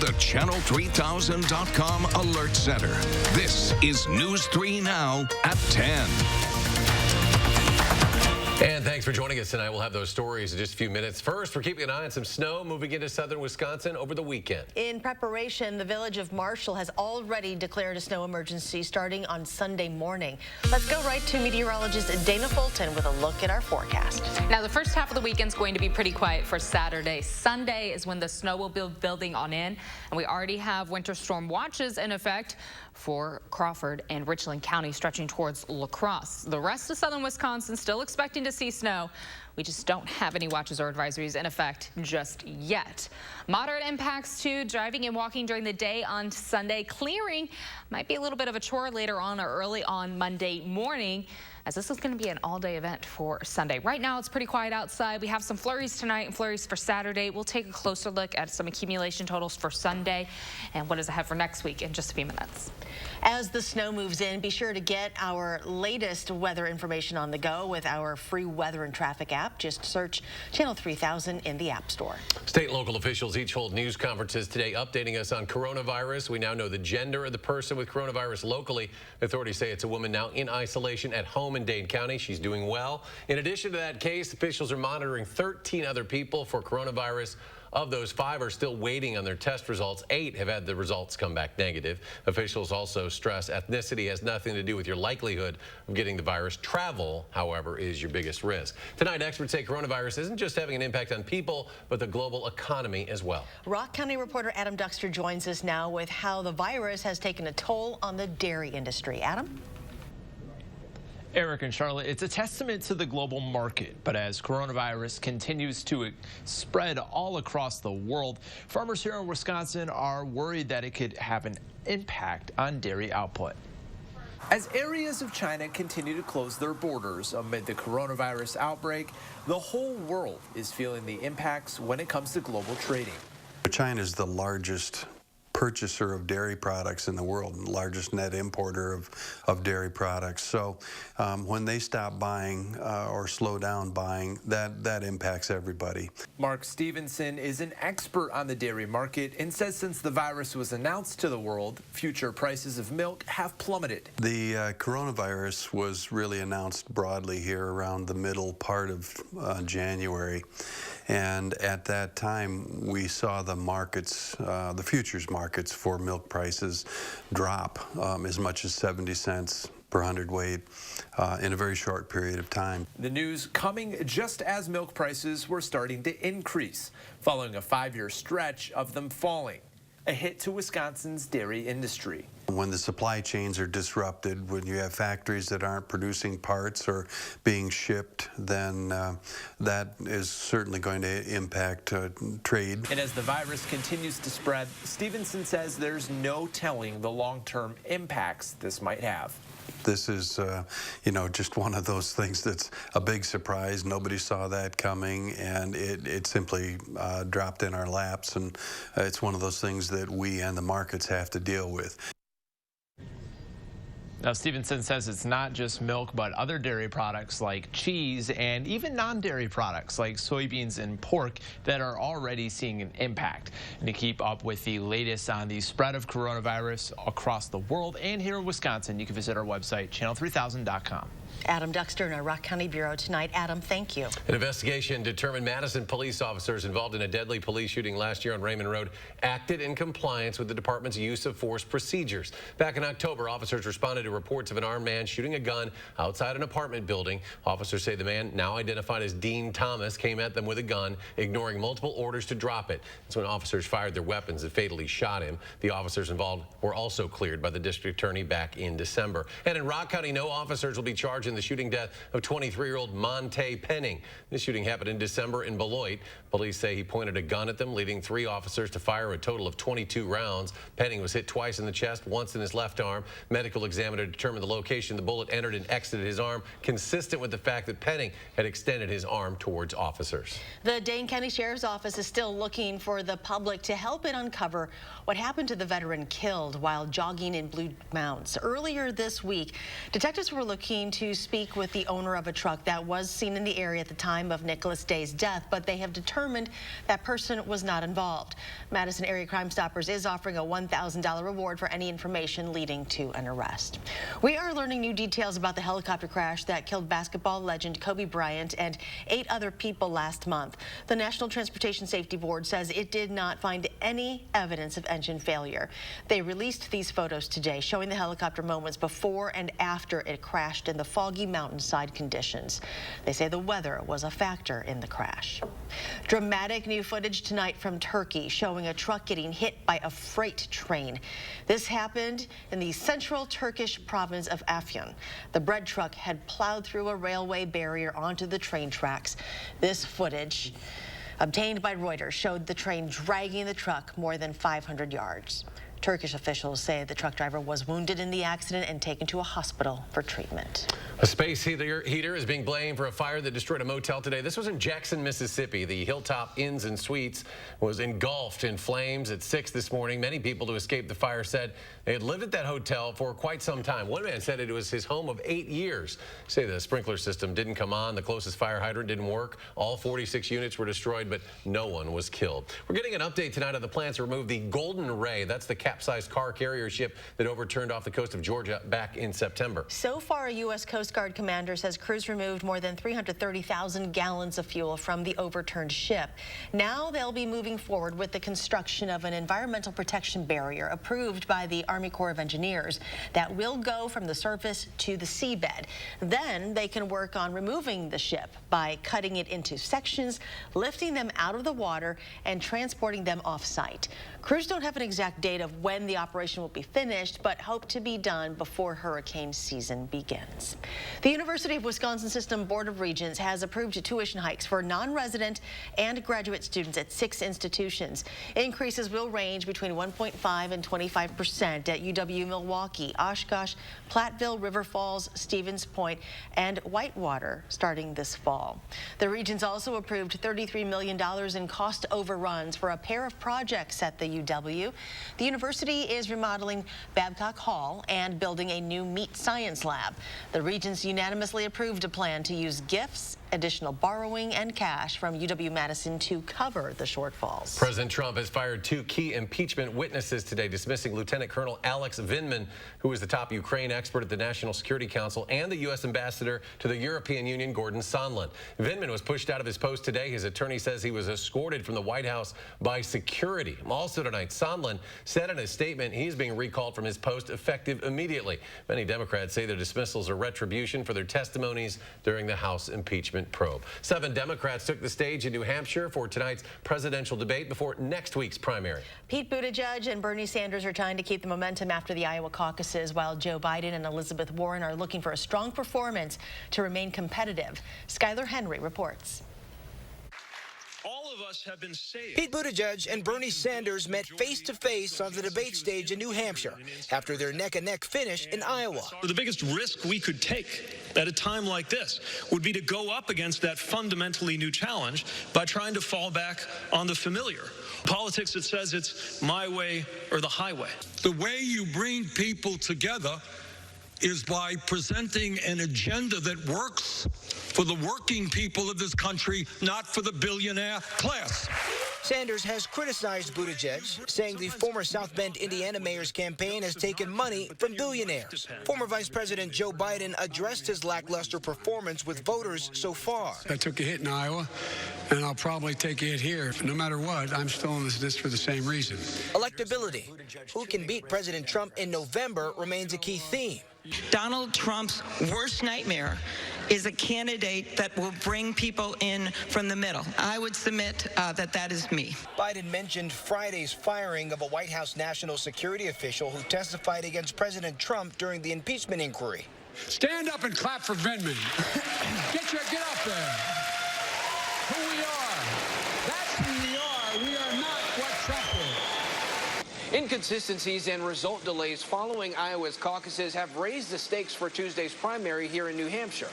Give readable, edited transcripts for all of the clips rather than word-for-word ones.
the Channel3000.com Alert Center. This is News 3 Now at 10. And thanks for joining us tonight. We'll have those stories in just a few minutes. First, we're keeping an eye on some snow moving into southern Wisconsin over the weekend. In preparation, the village of Marshall has already declared a snow emergency starting on Sunday morning. Let's go right to meteorologist Dana Fulton with a look at our forecast. Now, the first half of the weekend is going to be pretty quiet for Saturday. Sunday is when the snow will be building on in, and we already have winter storm watches in effect for Crawford and Richland County stretching towards La Crosse. The rest of southern Wisconsin still expecting to see snow. We just don't have any watches or advisories in effect just yet. Moderate impacts to driving and walking during the day on Sunday. Clearing might be a little bit of a chore later on or early on Monday morning, as this is going to be an all-day event for Sunday. Right now, it's pretty quiet outside. We have some flurries tonight and flurries for Saturday. We'll take a closer look at some accumulation totals for Sunday and what is ahead for next week in just a few minutes. As the snow moves in, be sure to get our latest weather information on the go with our free weather and traffic app. Just search Channel 3000 in the App Store. State and local officials each hold news conferences today updating us on coronavirus. We now know the gender of the person with coronavirus locally. Authorities say it's a woman now in isolation at home in Dane County. She's doing well. In addition to that case, officials are monitoring 13 other people for coronavirus. Of those, 5 are still waiting on their test results. 8 have had the results come back negative. Officials also stress ethnicity has nothing to do with your likelihood of getting the virus. Travel, however, is your biggest risk. Tonight, experts say coronavirus isn't just having an impact on people, but the global economy as well. Rock County reporter Adam Duxter joins us now with how the virus has taken a toll on the dairy industry. Adam? Eric and Charlotte, it's a testament to the global market, but as coronavirus continues to spread all across the world, farmers here in Wisconsin are worried that it could have an impact on dairy output. As areas of China continue to close their borders amid the coronavirus outbreak, the whole world is feeling the impacts when it comes to global trading. China is the largest purchaser of dairy products in the world, and largest net importer of dairy products. So when they stop buying or slow down buying, that impacts everybody. Mark Stevenson is an expert on the dairy market and says since the virus was announced to the world, future prices of milk have plummeted. The coronavirus was really announced broadly here around the middle part of January. And at that time, we saw the markets, the futures markets for milk prices drop as much as 70 cents per hundredweight in a very short period of time. The news coming just as milk prices were starting to increase, following a 5-year stretch of them falling. A hit to Wisconsin's dairy industry. When the supply chains are disrupted, when you have factories that aren't producing parts or being shipped, then that is certainly going to impact trade. And as the virus continues to spread, Stevenson says there's no telling the long-term impacts this might have. This is, just one of those things that's a big surprise. Nobody saw that coming, and it simply dropped in our laps, and it's one of those things that we and the markets have to deal with. Now, Stevenson says it's not just milk, but other dairy products like cheese and even non-dairy products like soybeans and pork that are already seeing an impact. And to keep up with the latest on the spread of coronavirus across the world and here in Wisconsin, you can visit our website, channel3000.com. Adam Duxter in our Rock County Bureau tonight. Adam, thank you. An investigation determined Madison police officers involved in a deadly police shooting last year on Raymond Road acted in compliance with the department's use of force procedures. Back in October, officers responded to reports of an armed man shooting a gun outside an apartment building. Officers say the man, now identified as Dean Thomas, came at them with a gun, ignoring multiple orders to drop it. That's when officers fired their weapons that fatally shot him. The officers involved were also cleared by the district attorney back in December. And in Rock County, no officers will be charged in the shooting death of 23-year-old Monte Penning. This shooting happened in December in Beloit. Police say he pointed a gun at them, leading 3 officers to fire a total of 22 rounds. Penning was hit twice in the chest, once in his left arm. Medical examiner determined the location the bullet entered and exited his arm, consistent with the fact that Penning had extended his arm towards officers. The Dane County Sheriff's Office is still looking for the public to help it uncover what happened to the veteran killed while jogging in Blue Mountains. Earlier this week, detectives were looking to to speak with the owner of a truck that was seen in the area at the time of Nicholas Day's death, but they have determined that person was not involved. Madison Area Crime Stoppers is offering a $1,000 reward for any information leading to an arrest. We are learning new details about the helicopter crash that killed basketball legend Kobe Bryant and 8 other people last month. The National Transportation Safety Board says it did not find any evidence of engine failure. They released these photos today showing the helicopter moments before and after it crashed in the foggy mountainside conditions. They say the weather was a factor in the crash. Dramatic new footage tonight from Turkey showing a truck getting hit by a freight train. This happened in the central Turkish province of Afyon. The bread truck had plowed through a railway barrier onto the train tracks. This footage, obtained by Reuters, showed the train dragging the truck more than 500 yards. Turkish officials say the truck driver was wounded in the accident and taken to a hospital for treatment. A space heater is being blamed for a fire that destroyed a motel today. This was in Jackson, Mississippi. The Hilltop Inns and Suites was engulfed in flames at 6 this morning. Many people to escape the fire said they had lived at that hotel for quite some time. One man said it was his home of 8 years. Say the sprinkler system didn't come on. The closest fire hydrant didn't work. All 46 units were destroyed, but no one was killed. We're getting an update tonight on the plans to remove the Golden Ray. That's the capsized car carrier ship that overturned off the coast of Georgia back in September. So far, a U.S. Coast Guard commander says crews removed more than 330,000 gallons of fuel from the overturned ship. Now they'll be moving forward with the construction of an environmental protection barrier approved by the Army Corps of Engineers that will go from the surface to the seabed. Then they can work on removing the ship by cutting it into sections, lifting them out of the water, and transporting them off-site. Crews don't have an exact date of when the operation will be finished, but hope to be done before hurricane season begins. The University of Wisconsin System Board of Regents has approved tuition hikes for non-resident and graduate students at 6 institutions. Increases will range between 1.5 and 25% at UW-Milwaukee, Oshkosh, Platteville, River Falls, Stevens Point, and Whitewater starting this fall. The Regents also approved $33 million in cost overruns for a pair of projects at the UW. The university is remodeling Babcock Hall and building a new meat science lab. The Regents unanimously approved a plan to use gifts, additional borrowing, and cash from UW-Madison to cover the shortfalls. President Trump has fired 2 key impeachment witnesses today, dismissing Lieutenant Colonel Alex Vindman, who is the top Ukraine expert at the National Security Council, and the U.S. ambassador to the European Union, Gordon Sondland. Vindman was pushed out of his post today. His attorney says he was escorted from the White House by security. Also tonight, Sondland said in a statement he's being recalled from his post effective immediately. Many Democrats say their dismissals are retribution for their testimonies during the House impeachment probe. 7 Democrats took the stage in New Hampshire for tonight's presidential debate before next week's primary. Pete Buttigieg and Bernie Sanders are trying to keep the momentum after the Iowa caucuses, while Joe Biden and Elizabeth Warren are looking for a strong performance to remain competitive. Skylar Henry reports. All of us have been saved. Pete Buttigieg and Bernie Sanders met face-to-face on the debate stage in New Hampshire after their neck-and-neck finish in Iowa. The biggest risk we could take at a time like this would be to go up against that fundamentally new challenge by trying to fall back on the familiar. Politics that says it's my way or the highway. The way you bring people together is by presenting an agenda that works for the working people of this country, not for the billionaire class. Sanders has criticized Buttigieg, saying the former South Bend, Indiana mayor's campaign has taken money from billionaires. Former Vice President Joe Biden addressed his lackluster performance with voters so far. I took a hit in Iowa, and I'll probably take a hit here. No matter what, I'm still in this for the same reason. Electability. Who can beat President Trump in November remains a key theme. Donald Trump's worst nightmare is a candidate that will bring people in from the middle. I would submit that is me. Biden mentioned Friday's firing of a White House national security official who testified against President Trump during the impeachment inquiry. Stand up and clap for Vindman. Get up there. Who we are. That's who we are. We are not what Trump is. Inconsistencies and result delays following Iowa's caucuses have raised the stakes for Tuesday's primary here in New Hampshire.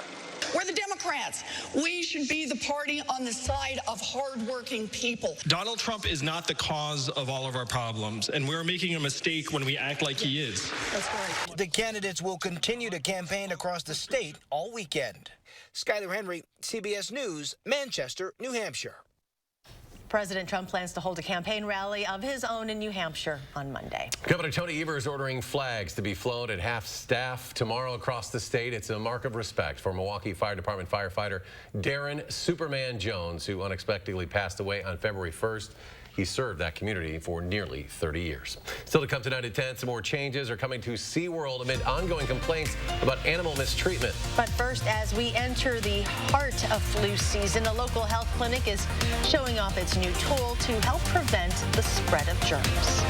We're the Democrats. We should be the party on the side of hardworking people. Donald Trump is not the cause of all of our problems, and we're making a mistake when we act like he is. That's right. The candidates will continue to campaign across the state all weekend. Skyler Henry, CBS News, Manchester, New Hampshire. President Trump plans to hold a campaign rally of his own in New Hampshire on Monday. Governor Tony Evers is ordering flags to be flown at half staff tomorrow across the state. It's a mark of respect for Milwaukee Fire Department firefighter Darren Superman Jones, who unexpectedly passed away on February 1st. He served that community for nearly 30 years. Still to come tonight at 10, some more changes are coming to SeaWorld amid ongoing complaints about animal mistreatment. But first, as we enter the heart of flu season, a local health clinic is showing off its new tool to help prevent the spread of germs.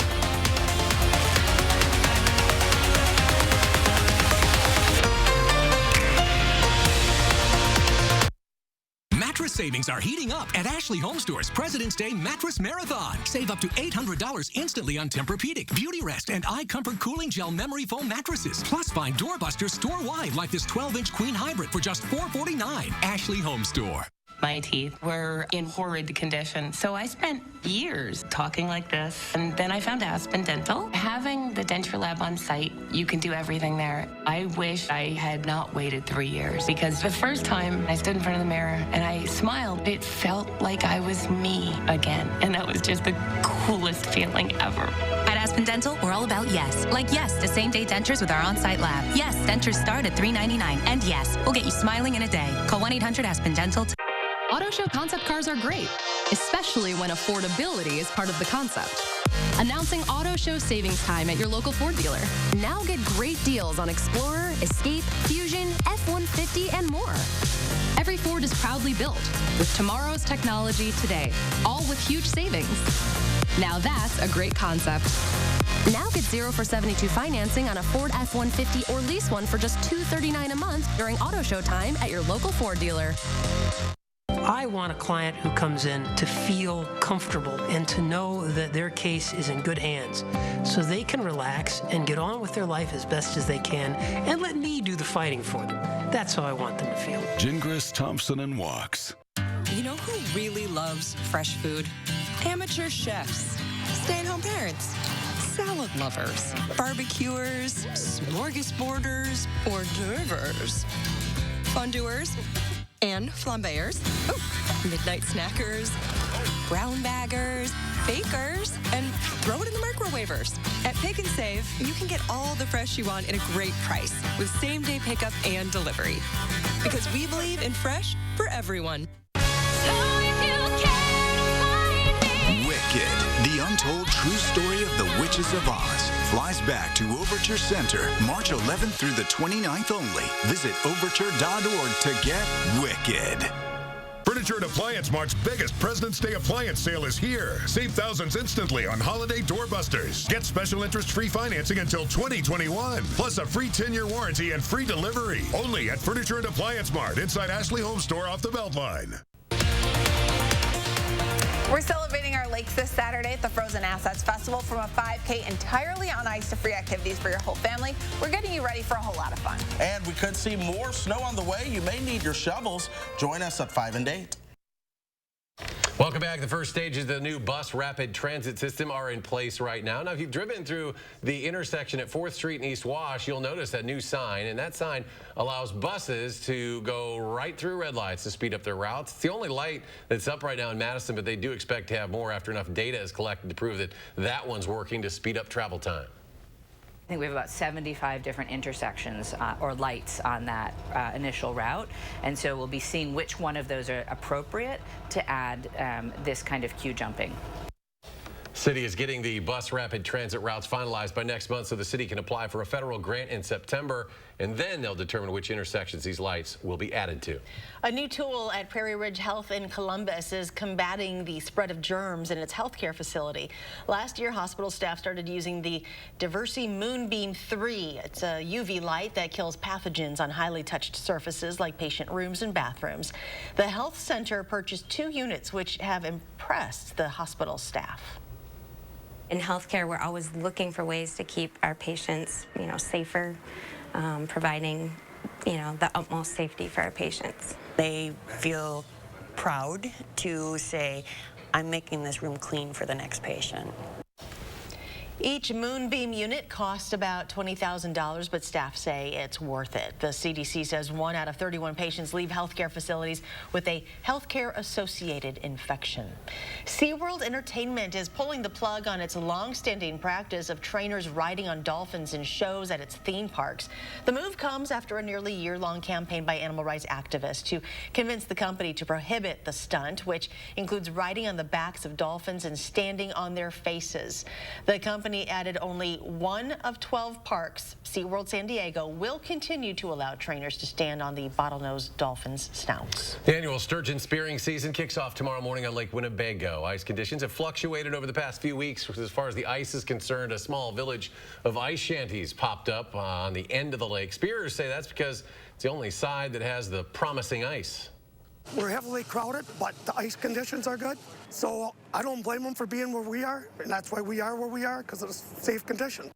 Mattress savings are heating up at Ashley Home Store's President's Day Mattress Marathon. Save up to $800 instantly on Tempur-Pedic, Beauty Rest, and iComfort Cooling Gel Memory Foam mattresses. Plus, find doorbusters store-wide like this 12-inch Queen Hybrid for just $449. Ashley Home Store. My teeth were in horrid condition, so I spent years talking like this, and then I found Aspen Dental. Having the denture lab on site, you can do everything there. I wish I had not waited 3 years, because the first time I stood in front of the mirror and I smiled, it felt like I was me again, and that was just the coolest feeling ever. At Aspen Dental, we're all about yes. Like yes to same-day dentures with our on-site lab. Yes, dentures start at $3.99. And yes, we'll get you smiling in a day. Call 1-800-ASPEN-DENTAL. Auto show concept cars are great, especially when affordability is part of the concept. Announcing auto show savings time at your local Ford dealer. Now get great deals on Explorer, Escape, Fusion, F-150, and more. Every Ford is proudly built with tomorrow's technology today, all with huge savings. Now that's a great concept. Now get 0 for 72 financing on a Ford F-150 or lease one for just $239 a month during auto show time at your local Ford dealer. I want a client who comes in to feel comfortable and to know that their case is in good hands so they can relax and get on with their life as best as they can and let me do the fighting for them. That's how I want them to feel. Gingras, Thompson, and Walks. You know who really loves fresh food? Amateur chefs, stay-at-home parents, salad lovers, barbecuers, smorgasborders, hors d'oeuvres, fondue-ers, and flambeers, midnight snackers, brown baggers, bakers, and throw it in the microwavers. At Pick and Save, you can get all the fresh you want at a great price with same-day pickup and delivery. Because we believe in fresh for everyone. Wicked, the untold true story of the Witches of Oz, flies back to Overture Center March 11th through the 29th only. Visit overture.org to get Wicked. Furniture and Appliance Mart's biggest President's Day appliance sale is here. Save thousands instantly on holiday doorbusters. Get special interest-free financing until 2021, plus a free 10-year warranty and free delivery. Only at Furniture and Appliance Mart inside Ashley Home Store off the Beltline. We're celebrating our lakes this Saturday at the Frozen Assets Festival. From a 5K entirely on ice to free activities for your whole family, we're getting you ready for a whole lot of fun. And we could see more snow on the way. You may need your shovels. Join us at 5 and 8. Welcome back. The first stages of the new bus rapid transit system are in place right now. Now, if you've driven through the intersection at 4th Street and East Wash, you'll notice that new sign, and that sign allows buses to go right through red lights to speed up their routes. It's the only light that's up right now in Madison, but they do expect to have more after enough data is collected to prove that that one's working to speed up travel time. I think we have about 75 different intersections or lights on that initial route, and so we'll be seeing which one of those are appropriate to add this kind of queue jumping. City is getting the bus rapid transit routes finalized by next month so the city can apply for a federal grant in September, and then they'll determine which intersections these lights will be added to. A new tool at Prairie Ridge Health in Columbus is combating the spread of germs in its healthcare facility. Last year, hospital staff started using the Diversey Moonbeam 3. It's a UV light that kills pathogens on highly touched surfaces like patient rooms and bathrooms. The health center purchased 2 units, which have impressed the hospital staff. In healthcare, we're always looking for ways to keep our patients, safer, providing the utmost safety for our patients. They feel proud to say, I'm making this room clean for the next patient. Each Moonbeam unit costs about $20,000, but staff say it's worth it. The CDC says 1 out of 31 patients leave healthcare facilities with a healthcare-associated infection. SeaWorld Entertainment is pulling the plug on its long-standing practice of trainers riding on dolphins in shows at its theme parks. The move comes after a nearly year-long campaign by animal rights activists to convince the company to prohibit the stunt, which includes riding on the backs of dolphins and standing on their faces. The company added only 1 of 12 parks. SeaWorld San Diego will continue to allow trainers to stand on the bottlenose dolphins' snouts. The annual sturgeon spearing season kicks off tomorrow morning on Lake Winnebago. Ice conditions have fluctuated over the past few weeks. As far as the ice is concerned, a small village of ice shanties popped up on the end of the lake. Spearers say that's because it's the only side that has the promising ice. We're heavily crowded, but the ice conditions are good. So I don't blame them for being where we are, and that's why we are where we are, because of the safe condition.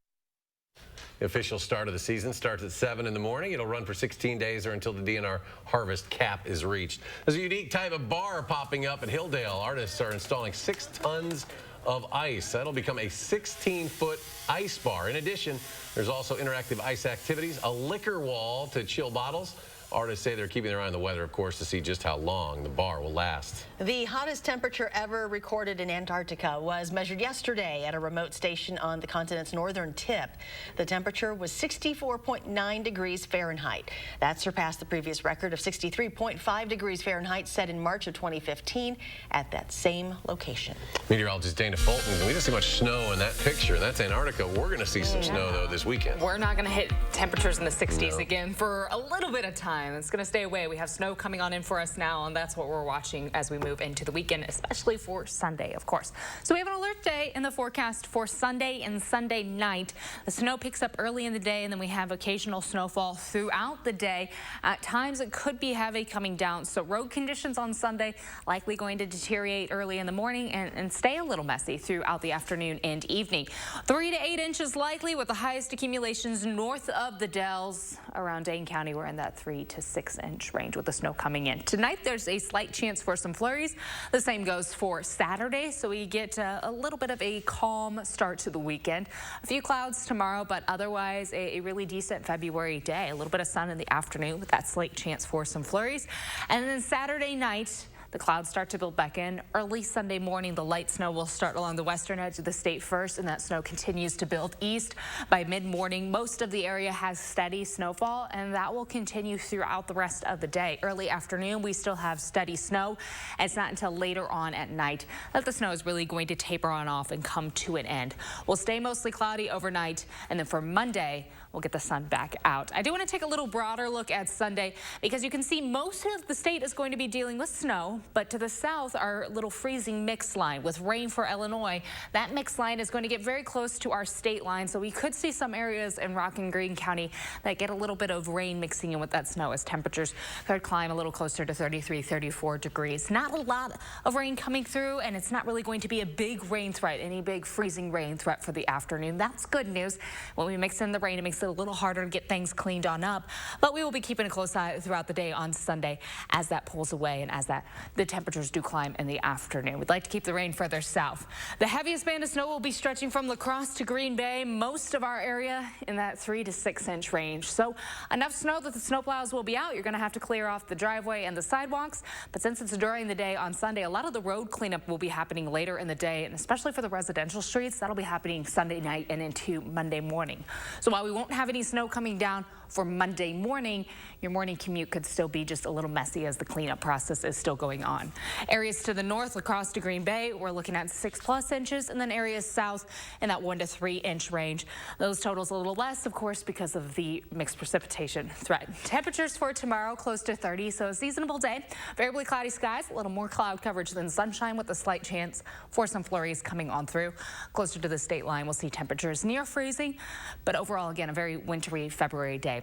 The official start of the season starts at 7 in the morning. It'll run for 16 days or until the DNR harvest cap is reached. There's a unique type of bar popping up at Hilldale. Artists are installing 6 tons of ice. That'll become a 16-foot ice bar. In addition, there's also interactive ice activities, a liquor wall to chill bottles. Artists say they're keeping their eye on the weather, of course, to see just how long the bar will last. The hottest temperature ever recorded in Antarctica was measured yesterday at a remote station on the continent's northern tip. The temperature was 64.9 degrees Fahrenheit. That surpassed the previous record of 63.5 degrees Fahrenheit set in March of 2015 at that same location. Meteorologist Dana Fulton, we didn't see much snow in that picture. That's Antarctica. We're going to see some snow, though, this weekend. We're not going to hit temperatures in the 60s again for a little bit of time. It's going to stay away. We have snow coming on in for us now, and that's what we're watching as we move into the weekend, especially for Sunday, of course. So we have an alert day in the forecast for Sunday and Sunday night. The snow picks up early in the day, and then we have occasional snowfall throughout the day. At times, it could be heavy coming down. So road conditions on Sunday likely going to deteriorate early in the morning and stay a little messy throughout the afternoon and evening. 3 to 8 inches likely, with the highest accumulations north of the Dells. Around Dane County, we're in that 3 to 6 inch range with the snow coming in. Tonight, there's a slight chance for some flurries. The same goes for Saturday, so we get a little bit of a calm start to the weekend. A few clouds tomorrow, but otherwise a really decent February day. A little bit of sun in the afternoon with that slight chance for some flurries. And then Saturday night, the clouds start to build back in. Early Sunday morning, the light snow will start along the western edge of the state first, and that snow continues to build east. By mid-morning, most of the area has steady snowfall, and that will continue throughout the rest of the day. Early afternoon, we still have steady snow. It's not until later on at night that the snow is really going to taper on off and come to an end. We'll stay mostly cloudy overnight, and then for Monday, we'll get the sun back out. I do want to take a little broader look at Sunday because you can see most of the state is going to be dealing with snow, but to the south, our little freezing mix line with rain for Illinois. That mix line is going to get very close to our state line, so we could see some areas in Rock and Greene County that get a little bit of rain mixing in with that snow as temperatures could climb a little closer to 33, 34 degrees. Not a lot of rain coming through, and it's not really going to be a big rain threat, any big freezing rain threat for the afternoon. That's good news. When we mix in the rain, it makes it a little harder to get things cleaned on up, but we will be keeping a close eye throughout the day on Sunday as that pulls away and as the temperatures do climb in the afternoon. We'd like to keep the rain further south. The heaviest band of snow will be stretching from La Crosse to Green Bay, most of our area in that 3 to 6 inch range. So enough snow that the snowplows will be out. You're going to have to clear off the driveway and the sidewalks, but since it's during the day on Sunday, a lot of the road cleanup will be happening later in the day, and especially for the residential streets, that'll be happening Sunday night and into Monday morning. So while we won't have any snow coming down for Monday morning, your morning commute could still be just a little messy as the cleanup process is still going on. Areas to the north, La Crosse to Green Bay, we're looking at 6+ inches, and then areas south in that 1 to 3 inch range. Those totals a little less, of course, because of the mixed precipitation threat. Temperatures for tomorrow close to 30, so a seasonable day. Variably cloudy skies, a little more cloud coverage than sunshine with a slight chance for some flurries coming on through. Closer to the state line, we'll see temperatures near freezing, but overall, again, a very wintry February day.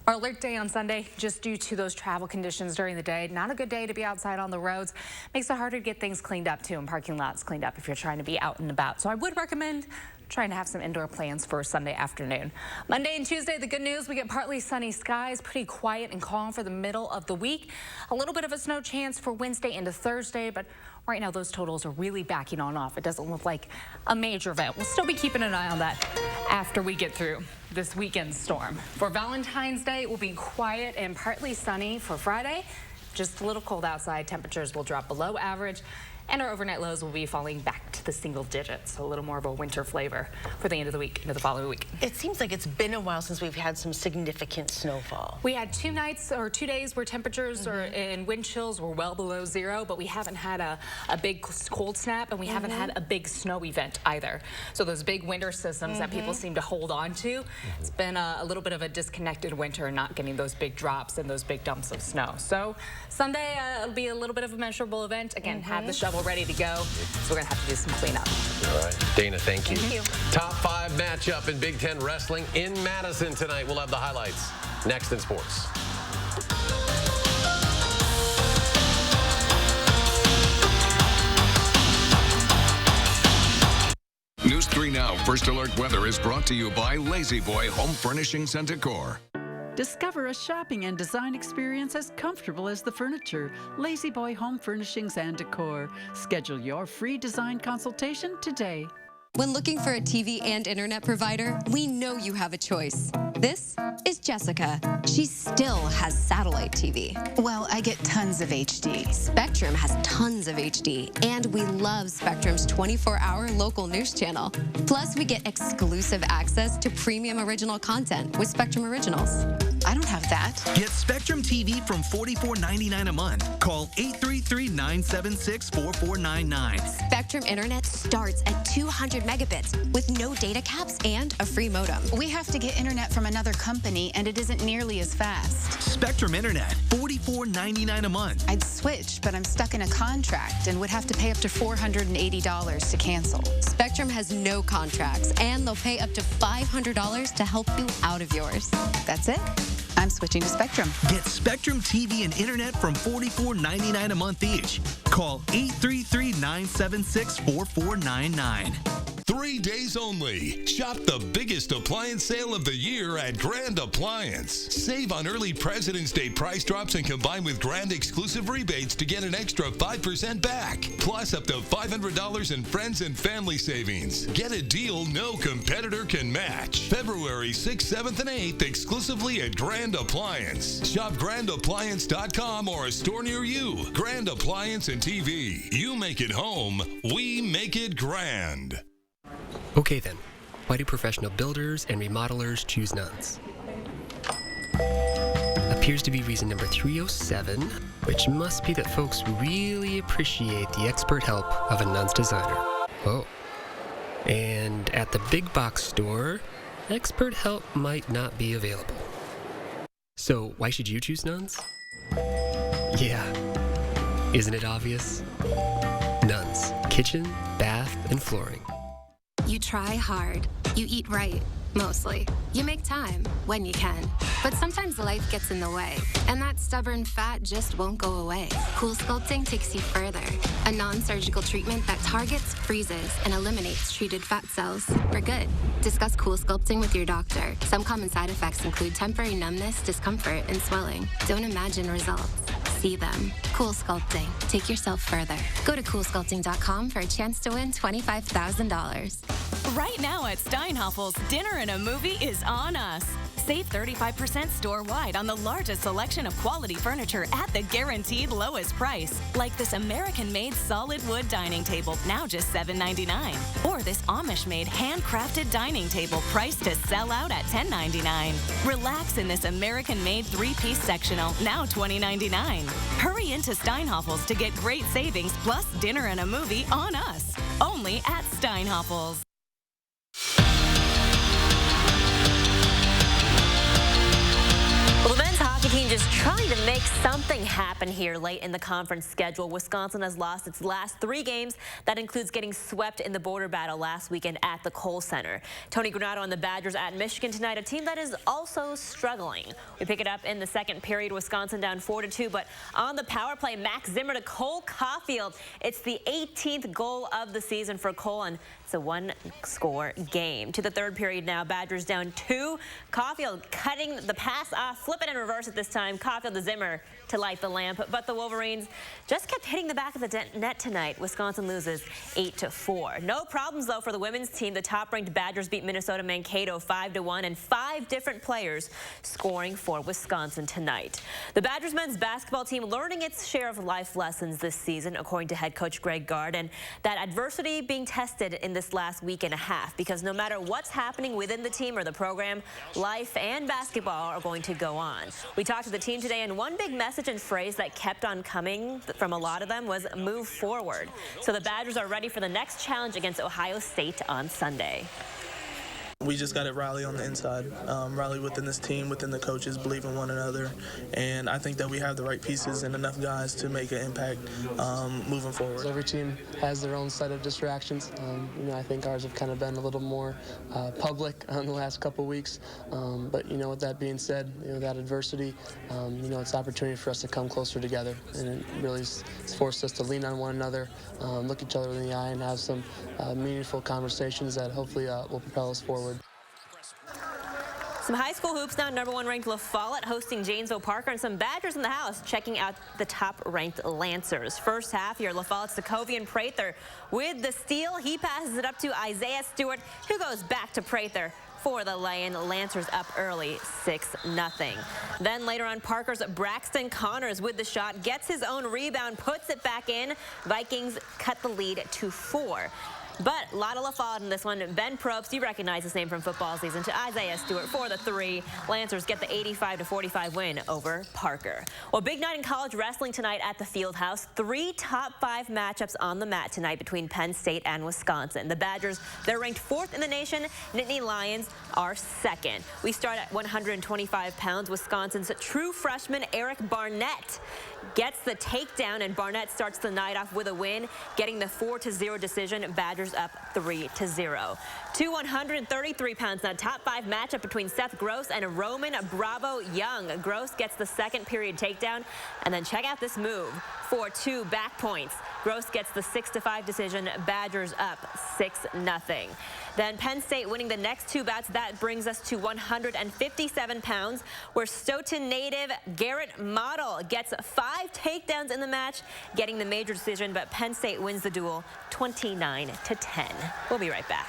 Our alert day on Sunday, just due to those travel conditions during the day, not a good day to be outside on the roads. Makes it harder to get things cleaned up too, and parking lots cleaned up if you're trying to be out and about. So I would recommend trying to have some indoor plans for Sunday afternoon. Monday and Tuesday, the good news, we get partly sunny skies, pretty quiet and calm for the middle of the week. A little bit of a snow chance for Wednesday into Thursday, but right now those totals are really backing on off. It doesn't look like a major event. We'll still be keeping an eye on that after we get through this weekend storm. For Valentine's Day, it will be quiet and partly sunny for Friday. Just a little cold outside. Temperatures will drop below average, and our overnight lows will be falling back to the single digits, so a little more of a winter flavor for the end of the week into the following week. It seems like it's been a while since we've had some significant snowfall. We had 2 days where temperatures and wind chills were well below zero, but we haven't had a big cold snap, and we haven't had a big snow event either. So those big winter systems that people seem to hold on to, it's been a little bit of a disconnected winter and not getting those big drops and those big dumps of snow. So Sunday, it'll be a little bit of a measurable event. Again, have the shovel ready to go. So we're going to have to do some cleanup. All right. Dana, thank you. Thank you. Top 5 matchup in Big Ten wrestling in Madison tonight. We'll have the highlights next in sports. News 3 Now First Alert Weather is brought to you by Lazy Boy Home Furnishings and Decor. Discover a shopping and design experience as comfortable as the furniture. Lazy Boy Home Furnishings and Decor. Schedule your free design consultation today. When looking for a TV and internet provider, we know you have a choice. This is Jessica. She still has satellite TV. Well, I get tons of HD. Spectrum has tons of HD, and we love Spectrum's 24-hour local news channel. Plus, we get exclusive access to premium original content with Spectrum Originals. I don't have that. Get Spectrum TV from $44.99 a month. Call 833-976-4499. Spectrum Internet starts at 200 megabits with no data caps and a free modem. We have to get internet from another company, and it isn't nearly as fast. Spectrum Internet, $44.99 a month. I'd switch, but I'm stuck in a contract and would have to pay up to $480 to cancel. Spectrum has no contracts, and they'll pay up to $500 to help you out of yours. That's it. I'm switching to Spectrum. Get Spectrum TV and internet from $44.99 a month each. Call 833-976-4499. 3 days only. Shop the biggest appliance sale of the year at Grand Appliance. Save on early President's Day price drops and combine with Grand exclusive rebates to get an extra 5% back. Plus up to $500 in friends and family savings. Get a deal no competitor can match. February 6th, 7th, and 8th exclusively at Grand Appliance. Shop grandappliance.com or a store near you. Grand Appliance and TV. You make it home. We make it grand. Okay then, why do professional builders and remodelers choose Nuns? Appears to be reason number 307, which must be that folks really appreciate the expert help of a Nuns designer. Oh. And at the big box store, expert help might not be available. So why should you choose Nuns? Yeah, isn't it obvious? Nuns, kitchen, bath, and flooring. You try hard. You eat right, mostly. You make time, when you can. But sometimes life gets in the way, and that stubborn fat just won't go away. Cool Sculpting takes you further. A non-surgical treatment that targets, freezes, and eliminates treated fat cells for good. Discuss Cool Sculpting with your doctor. Some common side effects include temporary numbness, discomfort, and swelling. Don't imagine results. See them. Cool Sculpting. Take yourself further. Go to CoolSculpting.com for a chance to win $25,000. Right now at Steinhoffel's, dinner and a movie is on us. Save 35% store-wide on the largest selection of quality furniture at the guaranteed lowest price. Like this American-made solid wood dining table, now just $7.99. Or this Amish-made handcrafted dining table, priced to sell out at $10.99. Relax in this American-made 3-piece sectional, now $20.99. Hurry into Steinhoffel's to get great savings plus dinner and a movie on us. Only at Steinhoffel's. Well, the men's hockey team just trying to make something happen here late in the conference schedule. Wisconsin has lost its last 3 games. That includes getting swept in the border battle last weekend at the Kohl Center. Tony Granato and the Badgers at Michigan tonight, a team that is also struggling. We pick it up in the second period. Wisconsin down 4-2, but on the power play, Max Zimmer to Cole Caulfield. It's the 18th goal of the season for Cole, and it's It's a one-score game. To the third period now. Badgers down 2. Caulfield cutting the pass off. Flip it in reverse at this time. Caulfield to Zimmer to light the lamp. But the Wolverines just kept hitting the back of the net tonight. Wisconsin loses 8-4. No problems, though, for the women's team. The top-ranked Badgers beat Minnesota Mankato 5-1, and 5 different players scoring for Wisconsin tonight. The Badgers men's basketball team learning its share of life lessons this season, according to head coach Greg Gard, and that adversity being tested in this last week and a half, because no matter what's happening within the team or the program, life and basketball are going to go on. We talked to the team today, and one big message and phrase that kept on coming from a lot of them was move forward. So the Badgers are ready for the next challenge against Ohio State on Sunday. We just got to rally on the inside, rally within this team, within the coaches, believe in one another, and I think that we have the right pieces and enough guys to make an impact moving forward. Every team has their own set of distractions. I think ours have kind of been a little more public in the last couple weeks, but with that being said, that adversity, it's an opportunity for us to come closer together, and it really has forced us to lean on one another, look each other in the eye, and have some meaningful conversations that hopefully will propel us forward. Some high school hoops now. #1 ranked La Follette hosting Janesville Parker, and some Badgers in the house checking out the top-ranked Lancers. First half here, La Follette's Sokovian Prather with the steal. He passes it up to Isaiah Stewart, who goes back to Prather for the lay-in. Lancers up early, 6-0. Then later on, Parker's Braxton Connors with the shot, gets his own rebound, puts it back in. Vikings cut the lead to 4. But a lot of La Follette in this one. Ben Probst, you recognize his name from football season, to Isaiah Stewart for the 3. Lancers get the 85-45 win over Parker. Well, big night in college wrestling tonight at the Fieldhouse. 3 top 5 matchups on the mat tonight between Penn State and Wisconsin. The Badgers, they're ranked 4th in the nation. Nittany Lions are 2nd. We start at 125 pounds. Wisconsin's true freshman Eric Barnett gets the takedown, and Barnett starts the night off with a win, getting the 4-0 decision. Badgers up 3-0. To 133 pounds now. Top 5 matchup between Seth Gross and Roman Bravo Young. Gross gets the 2nd period takedown, and then check out this move for 2 back points. Gross gets the 6-5 decision. Badgers up 6-0. Then Penn State winning the next 2 bouts. That brings us to 157 pounds, where Stoughton native Garrett Model gets 5 takedowns in the match, getting the major decision, but Penn State wins the duel 29-10. We'll be right back.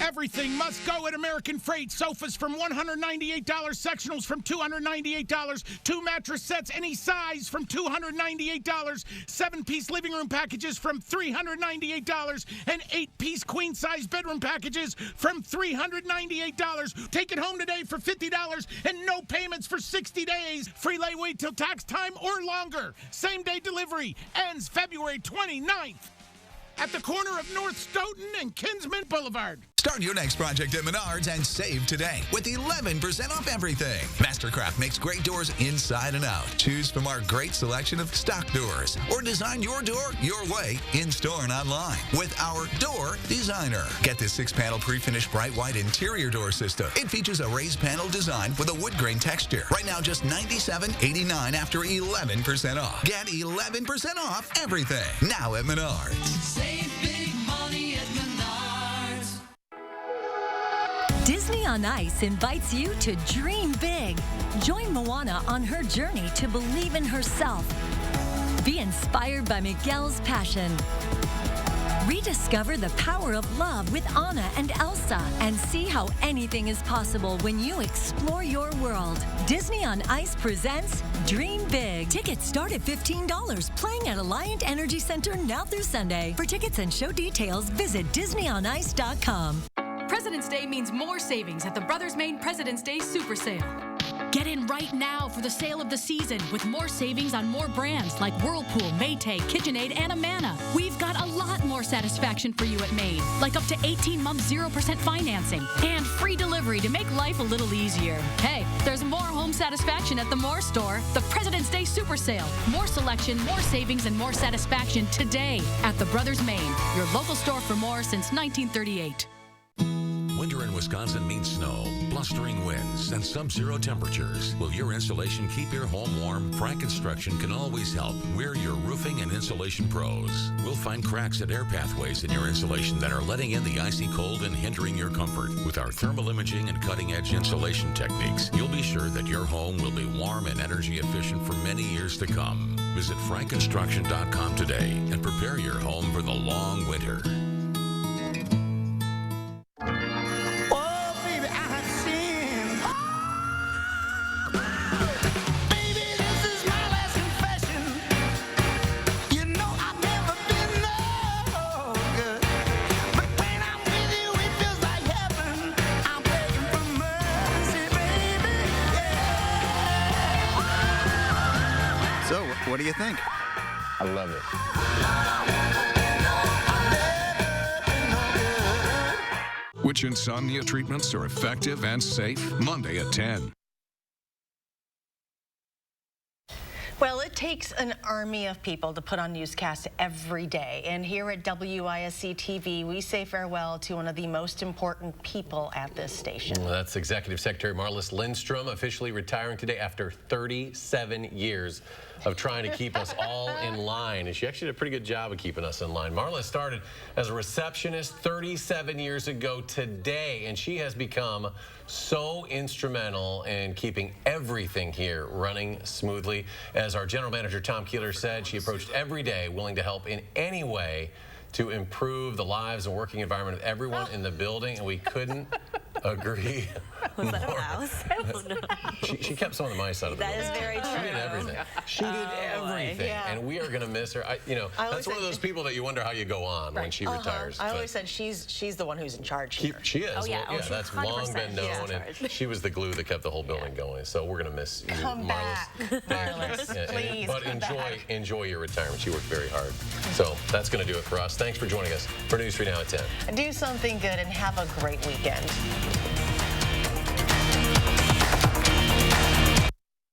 Everything must go at American Freight. Sofas from $198, sectionals from $298, 2 mattress sets any size from $298, 7-piece living room packages from $398, and 8-piece queen-size bedroom packages from $398. Take it home today for $50 and no payments for 60 days. Free layaway till tax time or longer. Same-day delivery ends February 29th. At the corner of North Stoughton and Kinsman Boulevard. Start your next project at Menards and save today with 11% off everything. Mastercraft makes great doors inside and out. Choose from our great selection of stock doors or design your door your way in-store and online with our Door Designer. Get this 6-panel pre-finished bright white interior door system. It features a raised panel design with a wood grain texture. Right now, just $97.89 after 11% off. Get 11% off everything now at Menards. Save big money at Menards. Disney on Ice invites you to dream big. Join Moana on her journey to believe in herself. Be inspired by Miguel's passion. Rediscover the power of love with Anna and Elsa and see how anything is possible when you explore your world. Disney on Ice presents Dream Big. Tickets start at $15. Playing at Alliant Energy Center now through Sunday. For tickets and show details, visit DisneyOnIce.com. President's Day means more savings at the Brothers Maine President's Day Super Sale. Get in right now for the sale of the season with more savings on more brands like Whirlpool, Maytag, KitchenAid, and Amana. We've got a lot more satisfaction for you at Maine, like up to 18-month 0% financing and free delivery to make life a little easier. Hey, there's more home satisfaction at the Moore Store, the President's Day Super Sale. More selection, more savings, and more satisfaction today at the Brothers Maine, your local store for more since 1938. Winter in Wisconsin means snow, blustering winds, and sub-zero temperatures. Will your insulation keep your home warm? Frank Construction can always help. We're your roofing and insulation pros. We'll find cracks and air pathways in your insulation that are letting in the icy cold and hindering your comfort. With our thermal imaging and cutting-edge insulation techniques, you'll be sure that your home will be warm and energy efficient for many years to come. Visit frankconstruction.com today and prepare your home for the long winter. So, what do you think? I love it. Which insomnia treatments are effective and safe? Monday at 10. Well, it takes an army of people to put on newscasts every day. And here at WISC TV, we say farewell to one of the most important people at this station. Well, that's Executive Secretary Marlis Lindstrom officially retiring today after 37 years of trying to keep us all in line. And she actually did a pretty good job of keeping us in line. Marlis started as a receptionist 37 years ago today, and she has become so instrumental in keeping everything here running smoothly. As our general manager, Tom Keeler, said, she approached every day willing to help in any way to improve the lives and working environment of everyone in the building, and we couldn't agree Was that more. a mouse? I don't know. She kept some of the mice out of the building. That is very true. She did everything. She did everything, yeah. and we are going to miss her. That's one of those people that you wonder how you go on when she retires. I always said she's the one who's in charge here. She is. Oh, yeah. Well, yeah, that's long been known, and she was the glue that kept the whole building going. So we're going to miss you, Come back, Marlis, please. But come back. enjoy your retirement. She worked very hard. So that's going to do it for us. Thanks for joining us for News 3 Now at 10. Do something good and have a great weekend.